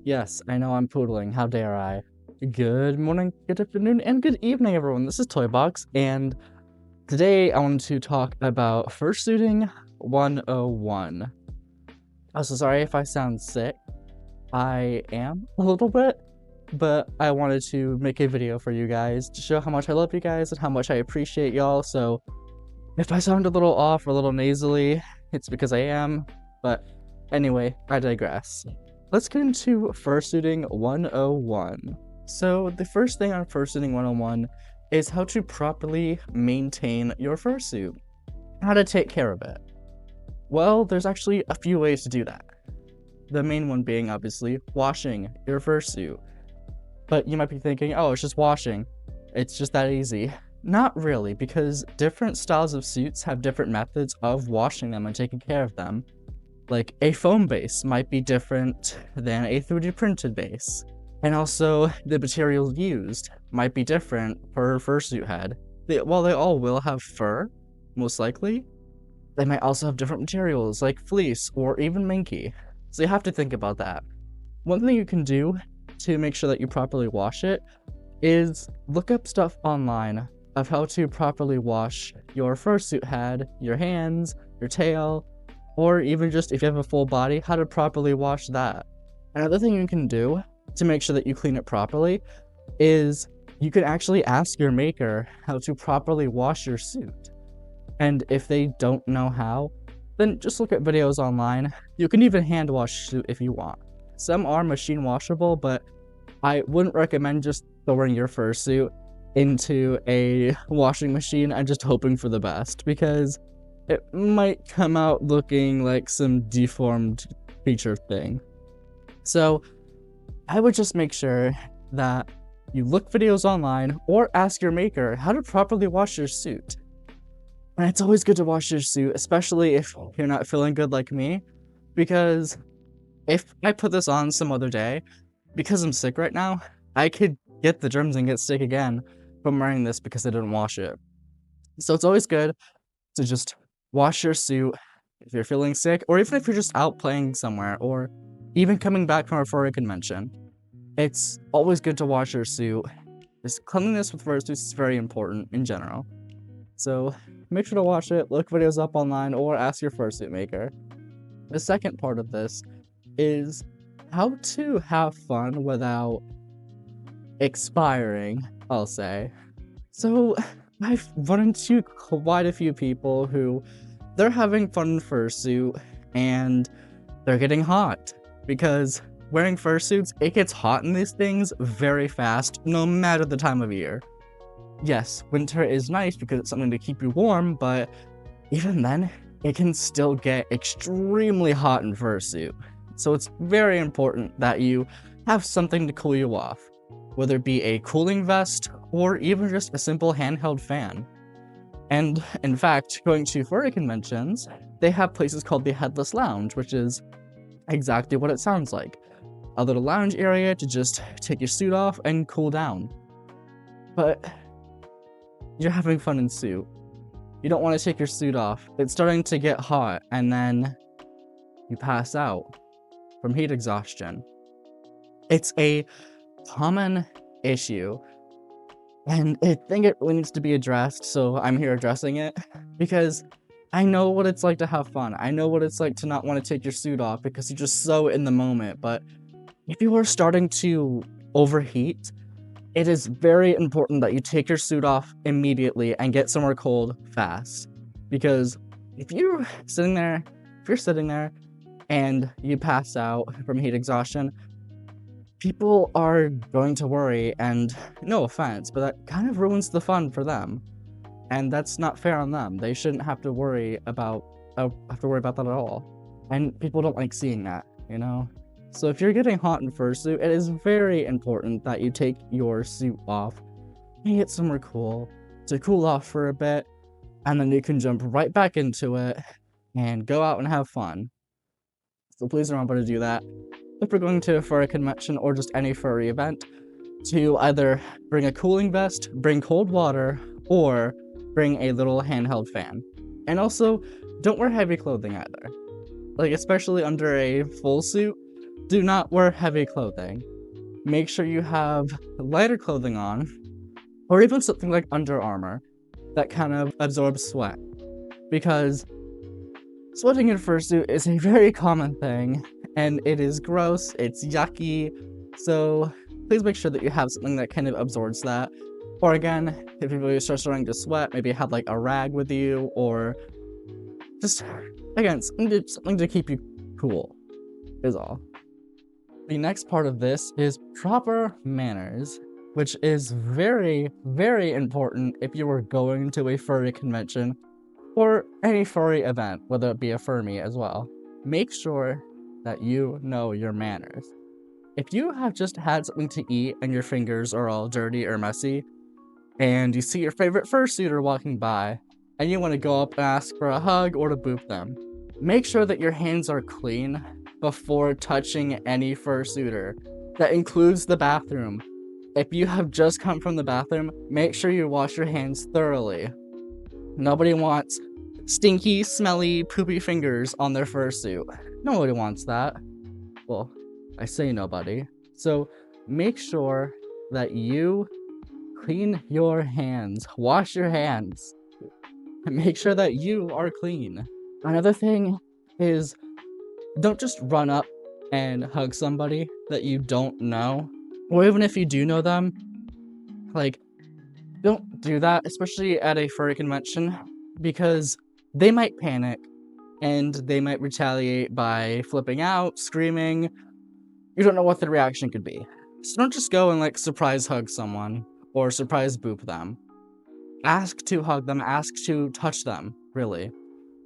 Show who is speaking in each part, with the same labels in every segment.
Speaker 1: Yes, I know I'm poodling. How dare I? Good morning, good afternoon, and good evening, everyone. This is Toybox, and today I wanted to talk about Fursuiting 101. I'm so sorry if I sound sick. I am a little bit, but I wanted to make a video for you guys to show how much I love you guys and how much I appreciate y'all. So if I sound a little off or a little nasally, it's because I am. But anyway, I digress. Let's get into Fursuiting 101. So the first thing on Fursuiting 101 is how to properly maintain your fursuit. How to take care of it. Well, there's actually a few ways to do that. The main one being, obviously, washing your fursuit. But you might be thinking, oh, it's just washing. It's just that easy. Not really, because different styles of suits have different methods of washing them and taking care of them. Like, a foam base might be different than a 3D printed base. And also, the materials used might be different per fursuit head. While they all will have fur, most likely, they might also have different materials, like fleece or even minky. So you have to think about that. One thing you can do to make sure that you properly wash it is look up stuff online of how to properly wash your fursuit head, your hands, your tail, or even just if you have a full body, how to properly wash that. Another thing you can do to make sure that you clean it properly is you can actually ask your maker how to properly wash your suit. And if they don't know how, then just look at videos online. You can even hand wash your suit if you want. Some are machine washable, but I wouldn't recommend just throwing your fursuit into a washing machine and just hoping for the best, because it might come out looking like some deformed creature thing. So I would just make sure that you look videos online or ask your maker how to properly wash your suit. And it's always good to wash your suit, especially if you're not feeling good like me, because if I put this on some other day, because I'm sick right now, I could get the germs and get sick again from wearing this because I didn't wash it. So it's always good to just wash your suit if you're feeling sick, or even if you're just out playing somewhere, or even coming back from a furry convention. It's always good to wash your suit. This cleanliness with fursuits is very important in general. So make sure to wash it, look videos up online, or ask your fursuit maker. The second part of this is how to have fun without expiring, I'll say. So I've run into quite a few people who they're having fun in fursuit and they're getting hot, because wearing fursuits, it gets hot in these things very fast, no matter the time of year. Yes, winter is nice because it's something to keep you warm, but even then, it can still get extremely hot in fursuit. So it's very important that you have something to cool you off, whether it be a cooling vest or even just a simple handheld fan. And in fact, going to furry conventions, they have places called the Headless Lounge, which is exactly what it sounds like. A little lounge area to just take your suit off and cool down. But you're having fun in suit. You don't want to take your suit off. It's starting to get hot, and then you pass out from heat exhaustion. It's a common issue, and I think it really needs to be addressed, so I'm here addressing it, because I know what it's like to have fun. I know what it's like to not want to take your suit off because you're just so in the moment, but if you are starting to overheat, it is very important that you take your suit off immediately and get somewhere cold fast. Because if you're sitting there and you pass out from heat exhaustion, people are going to worry, and no offense, but that kind of ruins the fun for them. And that's not fair on them. They shouldn't have to worry about that at all. And people don't like seeing that, you know? So if you're getting hot in fursuit, it is very important that you take your suit off and get somewhere cool to cool off for a bit, and then you can jump right back into it and go out and have fun. So please remember to do that if you're going to a furry convention or just any furry event, to either bring a cooling vest, bring cold water, or bring a little handheld fan. And also, don't wear heavy clothing either. Like, especially under a full suit, do not wear heavy clothing. Make sure you have lighter clothing on, or even something like Under Armour that kind of absorbs sweat, because sweating in a fursuit is a very common thing, and it is gross, it's yucky, so please make sure that you have something that kind of absorbs that. Or again, if you really start starting to sweat, maybe have like a rag with you, or just, again, something to keep you cool, is all. The next part of this is proper manners, which is very, very important if you are going to a furry convention or any furry event, whether it be a furmy as well. Make sure that you know your manners. If you have just had something to eat and your fingers are all dirty or messy, and you see your favorite fursuiter walking by, and you want to go up and ask for a hug or to boop them, make sure that your hands are clean before touching any fursuiter. That includes the bathroom. If you have just come from the bathroom, make sure you wash your hands thoroughly. Nobody wants stinky, smelly, poopy fingers on their fursuit. Nobody wants that. Well, I say nobody. So make sure that you clean your hands. Wash your hands. And make sure that you are clean. Another thing is, don't just run up and hug somebody that you don't know. Or even if you do know them, like, don't do that, especially at a furry convention, because they might panic and they might retaliate by flipping out, screaming. You don't know what the reaction could be. So don't just go and like surprise hug someone or surprise boop them. Ask to hug them, ask to touch them, really.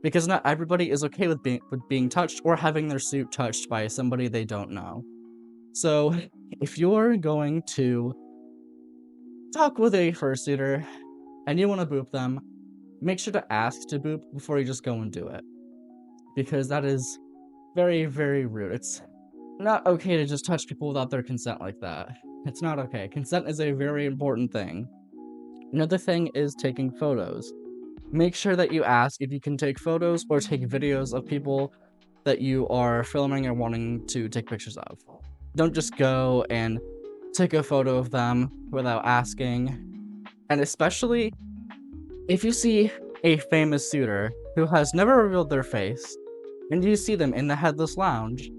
Speaker 1: Because not everybody is okay with being touched or having their suit touched by somebody they don't know. So if you're going to talk with a fursuiter and you want to boop them, make sure to ask to boop before you just go and do it. Because that is very, very rude. It's not okay to just touch people without their consent like that. It's not okay. Consent is a very important thing. Another thing is taking photos. Make sure that you ask if you can take photos or take videos of people that you are filming and wanting to take pictures of. Don't just go and take a photo of them without asking. And especially if you see a famous suitor who has never revealed their face and you see them in the headless lounge,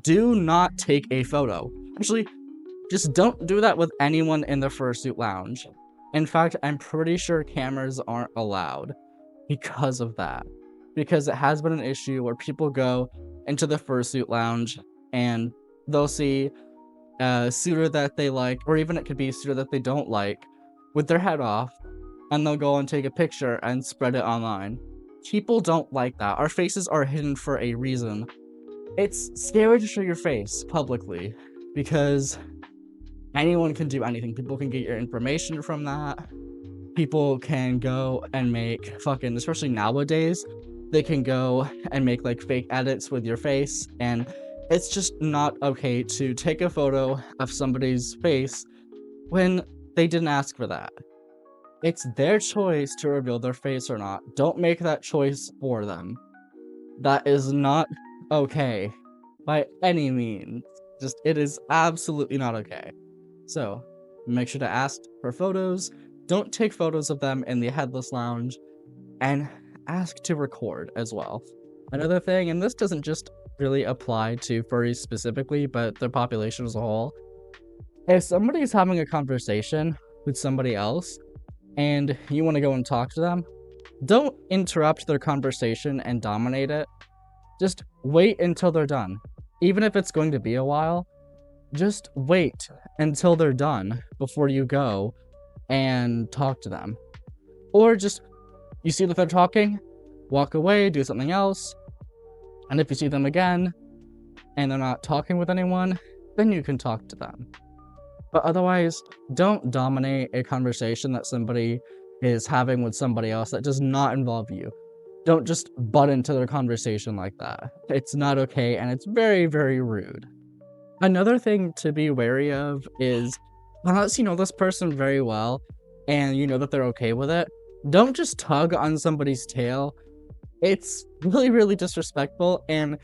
Speaker 1: do not take a photo. Actually, just don't do that with anyone in the fursuit lounge. In fact, I'm pretty sure cameras aren't allowed because of that. Because it has been an issue where people go into the fursuit lounge and they'll see a suitor that they like, or even it could be a suitor that they don't like, with their head off, and they'll go and take a picture and spread it online. People don't like that. Our faces are hidden for a reason. It's scary to show your face publicly, because anyone can do anything. People can get your information from that. People can go and make fucking, especially nowadays, they can go and make like fake edits with your face, and it's just not okay to take a photo of somebody's face when they didn't ask for that. It's their choice to reveal their face or not. Don't make that choice for them. That is not okay by any means. Just, it is absolutely not okay. So, make sure to ask for photos, don't take photos of them in the headless lounge, and ask to record as well. Another thing, and this doesn't just really apply to furries specifically, but the population as a whole, if somebody's having a conversation with somebody else, and you want to go and talk to them, don't interrupt their conversation and dominate it. Just wait until they're done. Even if it's going to be a while, just wait until they're done before you go and talk to them. Or just, you see that they're talking, walk away, do something else, and if you see them again and they're not talking with anyone, then you can talk to them. But otherwise, don't dominate a conversation that somebody is having with somebody else that does not involve you. Don't just butt into their conversation like that. It's not okay, and it's very, very rude. Another thing to be wary of is, unless you know this person very well, and you know that they're okay with it, don't just tug on somebody's tail. It's really, really disrespectful, and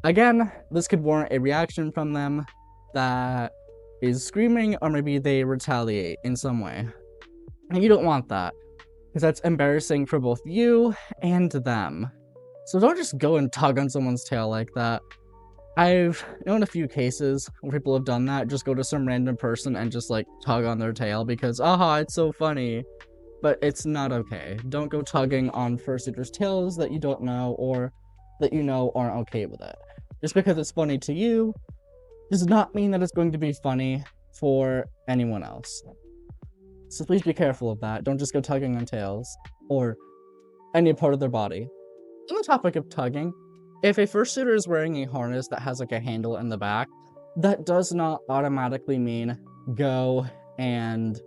Speaker 1: Again, this could warrant a reaction from them that is screaming, or maybe they retaliate in some way. And you don't want that, because that's embarrassing for both you and them. So don't just go and tug on someone's tail like that. I've known a few cases where people have done that, just go to some random person and just like tug on their tail because, aha, it's so funny. But it's not okay. Don't go tugging on fursuiters' tails that you don't know or that you know aren't okay with it. Just because it's funny to you does not mean that it's going to be funny for anyone else. So please be careful of that. Don't just go tugging on tails or any part of their body. On the topic of tugging, if a fursuiter is wearing a harness that has like a handle in the back, that does not automatically mean go and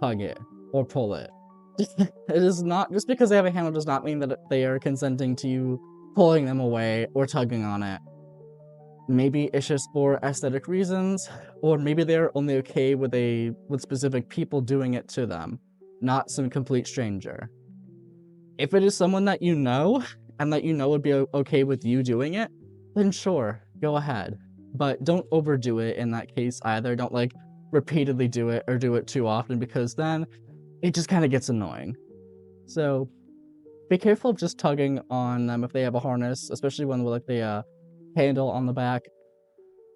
Speaker 1: hug it or pull it. It is not, just because they have a handle does not mean that they are consenting to you pulling them away or tugging on it. Maybe it's just for aesthetic reasons, or maybe they're only okay with specific people doing it to them, not some complete stranger. If it is someone that you know, and that you know would be okay with you doing it, then sure, go ahead. But don't overdo it in that case either. Don't like repeatedly do it or do it too often, because then it just kind of gets annoying. So be careful of just tugging on them if they have a harness, especially one with like the handle on the back.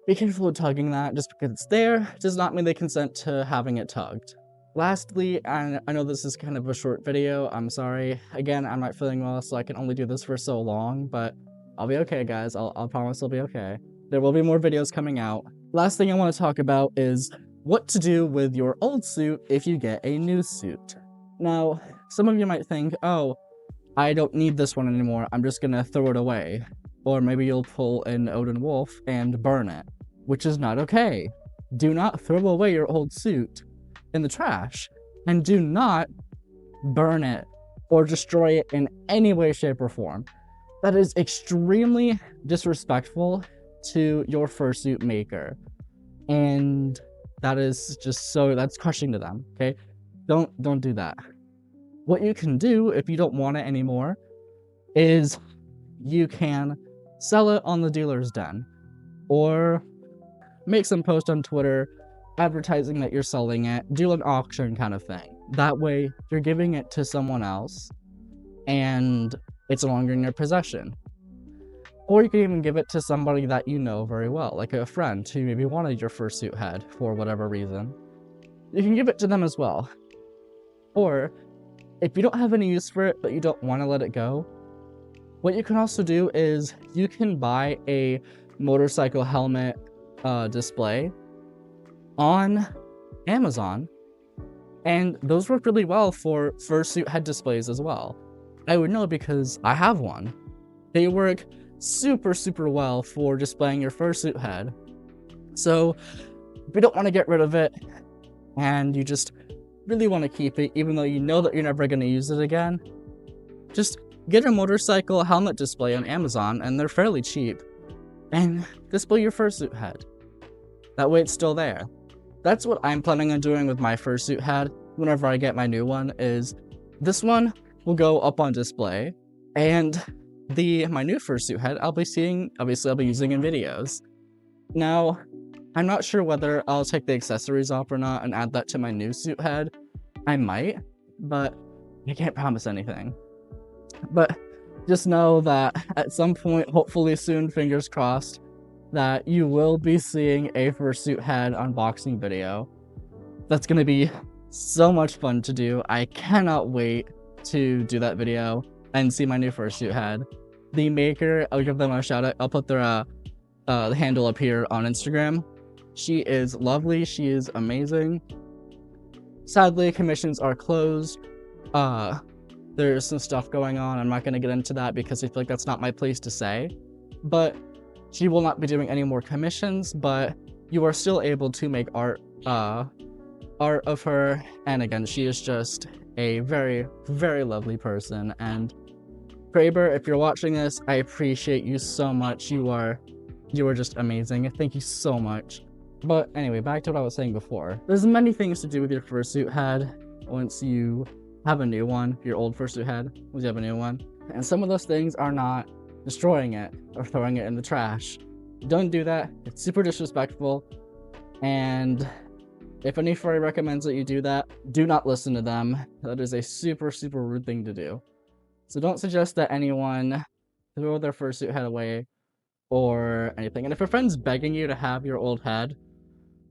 Speaker 1: Be careful of tugging that. Just because it's there does not mean they consent to having it tugged. Lastly, and I know this is kind of a short video, I'm sorry. Again, I'm not feeling well, so I can only do this for so long, but I'll be okay, guys. I'll promise I'll be okay. There will be more videos coming out. Last thing I want to talk about is what to do with your old suit if you get a new suit. Now, some of you might think, oh, I don't need this one anymore, I'm just gonna throw it away. Or maybe you'll pull an Odin Wolf and burn it, which is not okay. Do not throw away your old suit in the trash, and do not burn it or destroy it in any way, shape, or form. That is extremely disrespectful to your fursuit maker, and that is just that's crushing to them. Okay, don't do that. What you can do if you don't want it anymore is you can sell it on the dealer's den, or make some post on Twitter advertising that you're selling it, do an auction kind of thing. That way, you're giving it to someone else, and it's no longer in your possession. Or you can even give it to somebody that you know very well, like a friend who maybe wanted your fursuit head for whatever reason. You can give it to them as well. Or, if you don't have any use for it, but you don't want to let it go, what you can also do is you can buy a motorcycle helmet display on Amazon, and those work really well for fursuit head displays as well. I would know because I have one. They work super well for displaying your fursuit head. So if you don't want to get rid of it and you just really want to keep it, even though you know that you're never going to use it again, just get a motorcycle helmet display on Amazon, and they're fairly cheap, and display your fursuit head. That way it's still there. That's what I'm planning on doing with my fursuit head whenever I get my new one, is this one will go up on display, and my new fursuit head I'll be using in videos. Now, I'm not sure whether I'll take the accessories off or not and add that to my new suit head. I might, but I can't promise anything. But just know that at some point, hopefully soon, fingers crossed, that you will be seeing a fursuit head unboxing video. That's going to be so much fun to do. I cannot wait to do that video and see my new fursuit head. The maker, I'll give them a shout out. I'll put their the handle up here on Instagram. She is lovely. She is amazing. Sadly, commissions are closed. There's some stuff going on. I'm not going to get into that because I feel like that's not my place to say. But she will not be doing any more commissions, but you are still able to make art of her. And again, she is just a very lovely person. And Kraber, if you're watching this, I appreciate you so much. You are just amazing. Thank you so much. But anyway, back to what I was saying before. There's many things to do with your fursuit head once you have a new one, your old fursuit head, once you have a new one. And some of those things are not destroying it or throwing it in the trash. Don't do that. It's super disrespectful. And if any furry recommends that you do that, do not listen to them. That is a super, super rude thing to do. So don't suggest that anyone throw their fursuit head away or anything. And if a friend's begging you to have your old head,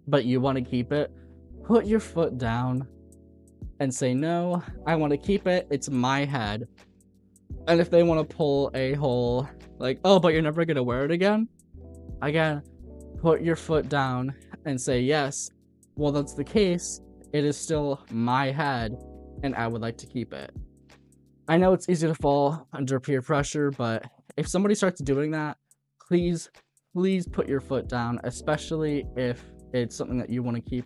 Speaker 1: but you want to keep it, put your foot down and say, no, I want to keep it. It's my head. And if they want to pull a whole, like, oh, but you're never going to wear it again? Again, put your foot down and say, yes, well, that's the case. It is still my head, and I would like to keep it. I know it's easy to fall under peer pressure, but if somebody starts doing that, please put your foot down, especially if it's something that you want to keep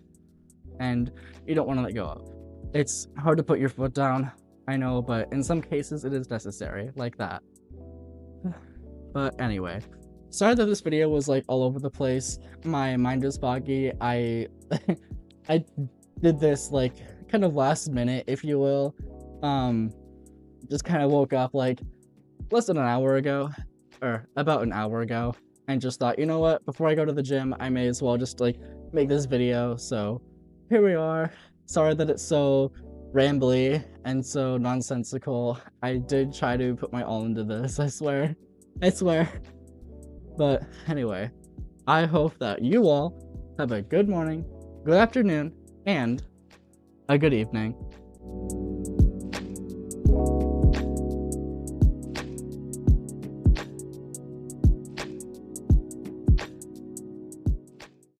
Speaker 1: and you don't want to let go of. It's hard to put your foot down, I know, but in some cases it is necessary, like that. But anyway, sorry that this video was like all over the place. My mind is foggy. I did this like kind of last minute, if you will. Just kind of woke up like less than an hour ago, or about an hour ago, and just thought, you know what, before I go to the gym, I may as well just like make this video. So here we are. Sorry that it's so rambly and so nonsensical. I did try to put my all into this, I swear. But anyway, I hope that you all have a good morning, good afternoon, and a good evening.